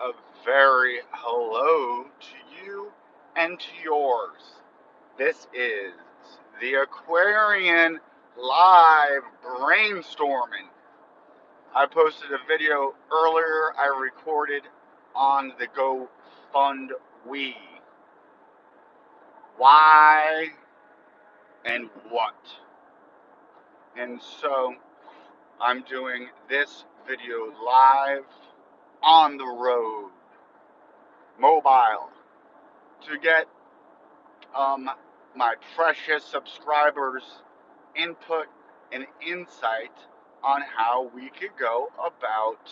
A very hello to you and to yours. This is the Aquarian Live Brainstorming. I posted a video earlier I recorded on the GoFundMe. Why and what? And so I'm doing this video live on the road, mobile, to get my precious subscribers' input and insight on how we could go about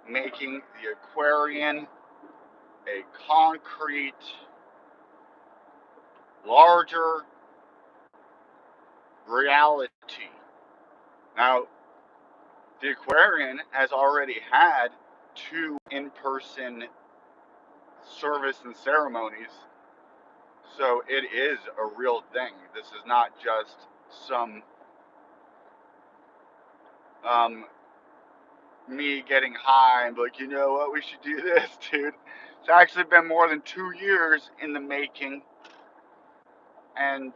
making the Aquarian a concrete, larger reality. Now, the Aquarian has already had 2 in-person service and ceremonies, so it is a real thing. This is not just some me getting high and be like, you know what, we should do this, dude. It's actually been more than 2 years in the making, and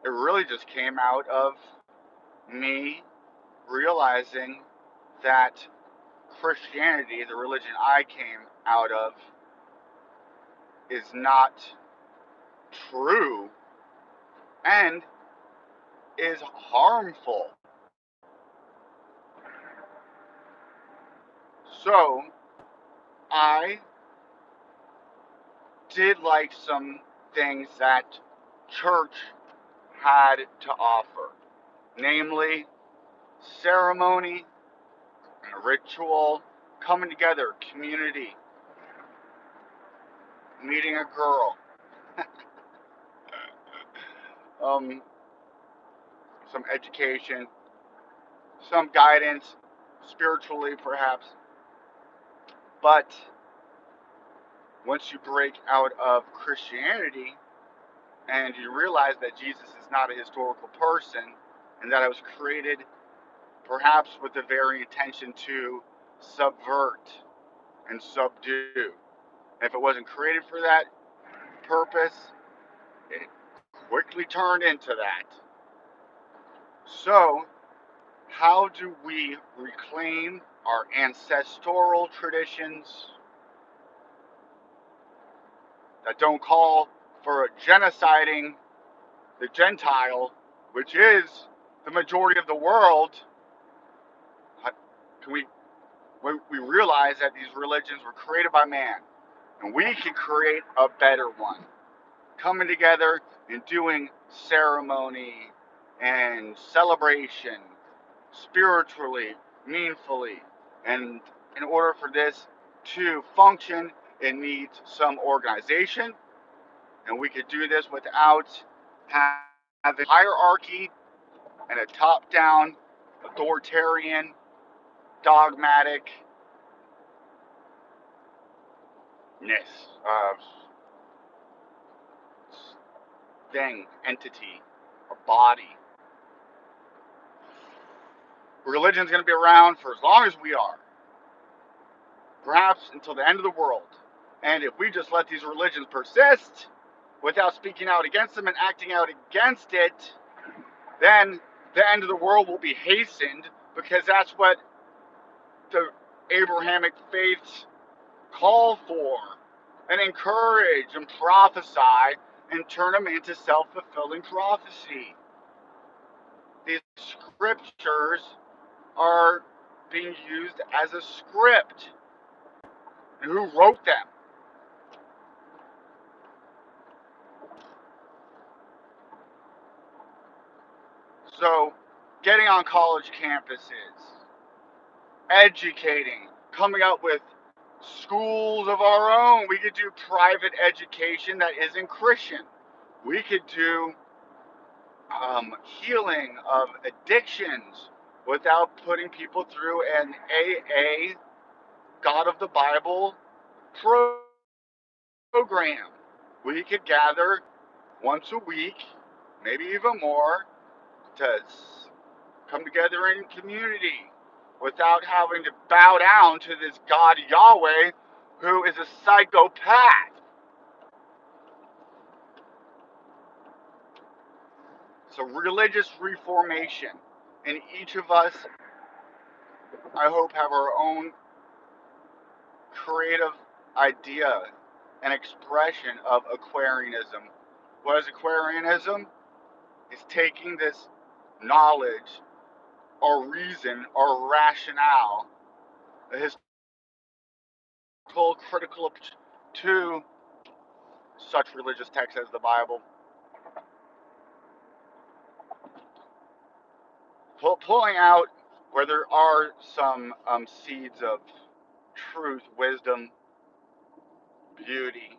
it really just came out of me realizing that Christianity, the religion I came out of, is not true and is harmful. So, I did like some things that church had to offer, namely ceremony, ritual, coming together, community, meeting a girl, some education, some guidance, spiritually perhaps. But once you break out of Christianity and you realize that Jesus is not a historical person and that it was created perhaps with the very intention to subvert and subdue. If it wasn't created for that purpose, it quickly turned into that. So, how do we reclaim our ancestral traditions that don't call for genociding the Gentile, which is the majority of the world? Can we realize that these religions were created by man, and we can create a better one. Coming together and doing ceremony and celebration spiritually, meaningfully. And in order for this to function, it needs some organization. And we could do this without having hierarchy and a top-down, authoritarian, dogmatic thing, entity, or body. Religion's going to be around for as long as we are, perhaps until the end of the world. And if we just let these religions persist without speaking out against them and acting out against it, then the end of the world will be hastened, because that's what the Abrahamic faiths call for and encourage and prophesy and turn them into self-fulfilling prophecy. These scriptures are being used as a script. And who wrote them? So, getting on college campuses, educating, coming up with schools of our own. We could do private education that isn't Christian. We could do healing of addictions without putting people through an AA, God of the Bible program. We could gather once a week, maybe even more, to come together in community without having to bow down to this God Yahweh who is a psychopath. So religious reformation. And each of us, I hope, have our own creative idea and expression of Aquarianism. What is Aquarianism? It's taking this knowledge or reason or rationale, a historical critical approach to such religious texts as the Bible, pulling out where there are some seeds of truth, wisdom, beauty,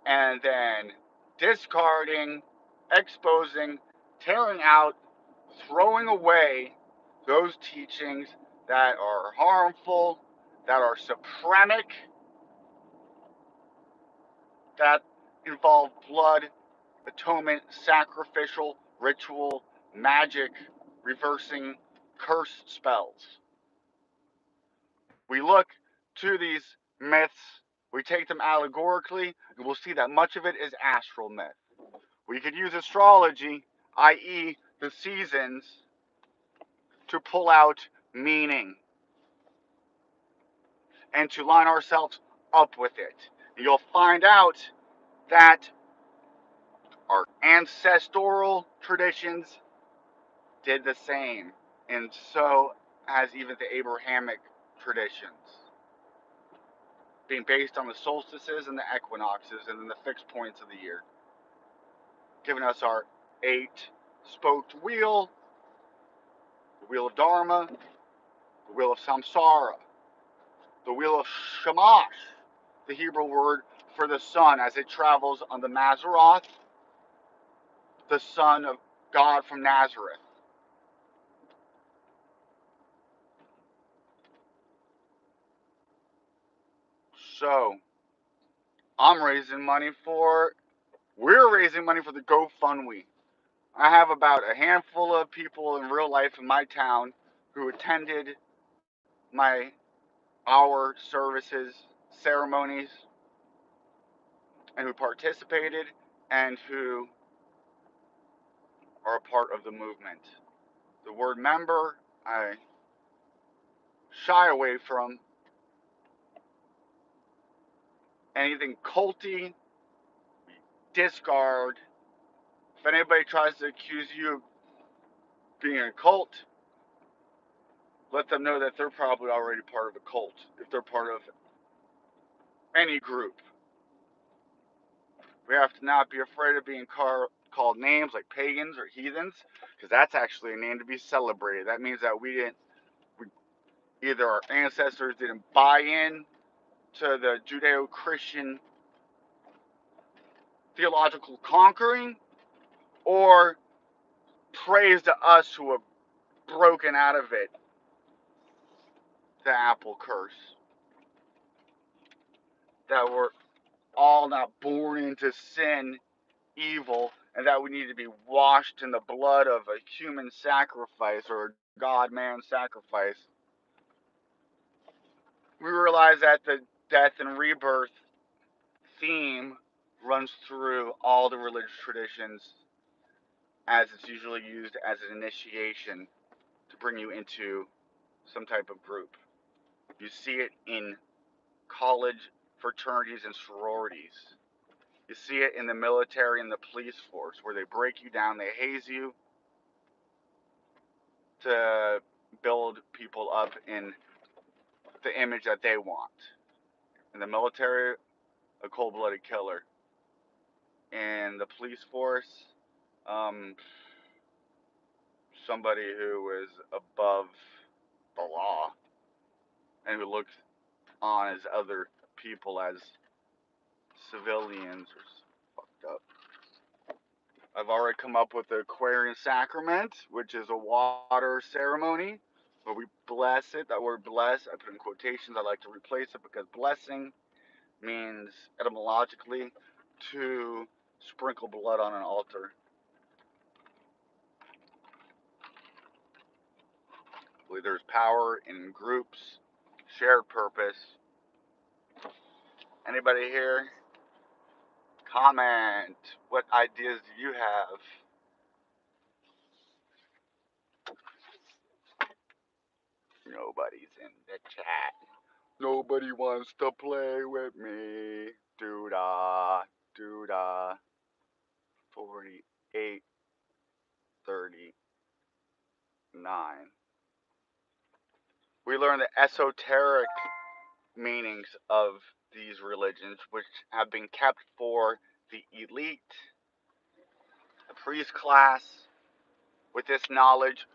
and then discarding, exposing, tearing out, throwing away those teachings that are harmful, that are supremic, that involve blood, atonement, sacrificial, ritual, magic, reversing curse spells. We look to these myths, we take them allegorically, and we'll see that much of it is astral myth. We could use astrology, i.e., the seasons, to pull out meaning and to line ourselves up with it. And you'll find out that our ancestral traditions did the same, and so has even the Abrahamic traditions, being based on the solstices and the equinoxes and then the fixed points of the year, giving us our 8-spoked wheel, the wheel of Dharma, the wheel of Samsara, the wheel of Shamash, the Hebrew word for the sun as it travels on the Maseroth, the son of God from Nazareth. So, we're raising money for the GoFundMe. I have about a handful of people in real life in my town who attended our services, ceremonies, and who participated and who are a part of the movement. The word member, I shy away from. Anything culty, discard. If anybody tries to accuse you of being a cult, let them know that they're probably already part of a cult, if they're part of any group. We have to not be afraid of being called names like pagans or heathens, because that's actually a name to be celebrated. That means that either our ancestors didn't buy in to the Judeo-Christian theological conquering, or praise to us who have broken out of it, the apple curse. That we're all not born into sin, evil, and that we need to be washed in the blood of a human sacrifice or a God-man sacrifice. We realize that the death and rebirth theme runs through all the religious traditions, as it's usually used as an initiation to bring you into some type of group. You see it in college fraternities and sororities. You see it in the military and the police force, where they break you down, they haze you to build people up in the image that they want. In the military, a cold-blooded killer. In the police force, somebody who is above the law and who looks on as other people as civilians or fucked up. I've already come up with the Aquarian Sacrament, which is a water ceremony where we bless it. That word bless, I put in quotations. I like to replace it because blessing means etymologically to sprinkle blood on an altar. I believe there's power in groups, shared purpose, Anybody here? Comment. What ideas do you have? Nobody's in the chat. Nobody wants to play with me. Doo-da, doo-da. 48, 39. We learn the esoteric meanings of these religions, which have been kept for the elite, the priest class. With this knowledge,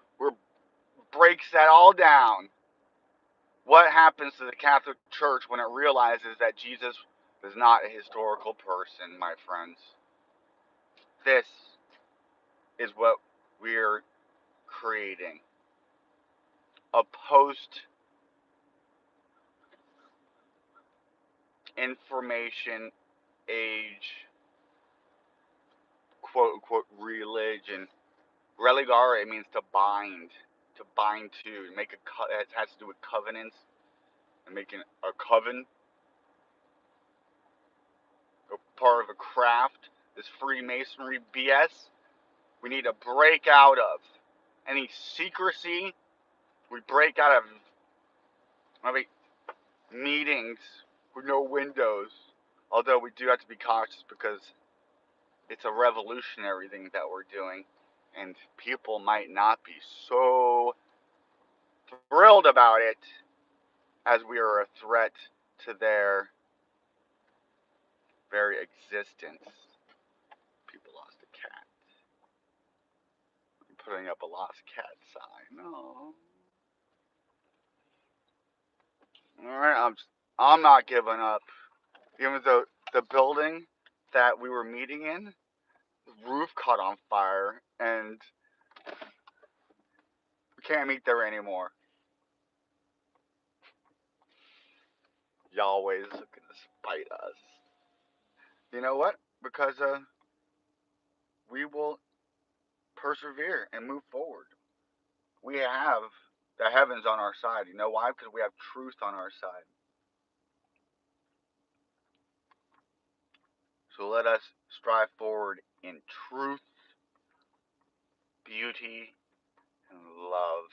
breaks that all down. What happens to the Catholic Church when it realizes that Jesus is not a historical person, my friends? This is what we're creating. A post-information age, quote-unquote, religion. Religare means to bind to, make it has to do with covenants, and making a coven, a part of a craft. This Freemasonry BS, we need to break out of. Any secrecy, we break out of maybe meetings with no windows. Although we do have to be cautious because it's a revolutionary thing that we're doing, and people might not be so thrilled about it, as we are a threat to their very existence. People lost a cat. I'm putting up a lost cat sign. No. Alright, I'm not giving up. Even though the building that we were meeting in, the roof caught on fire, and we can't meet there anymore. Yahweh's looking to spite us. You know what? Because we will persevere and move forward. We have the heavens on our side. You know why? Because we have truth on our side. So let us strive forward in truth, beauty, and love.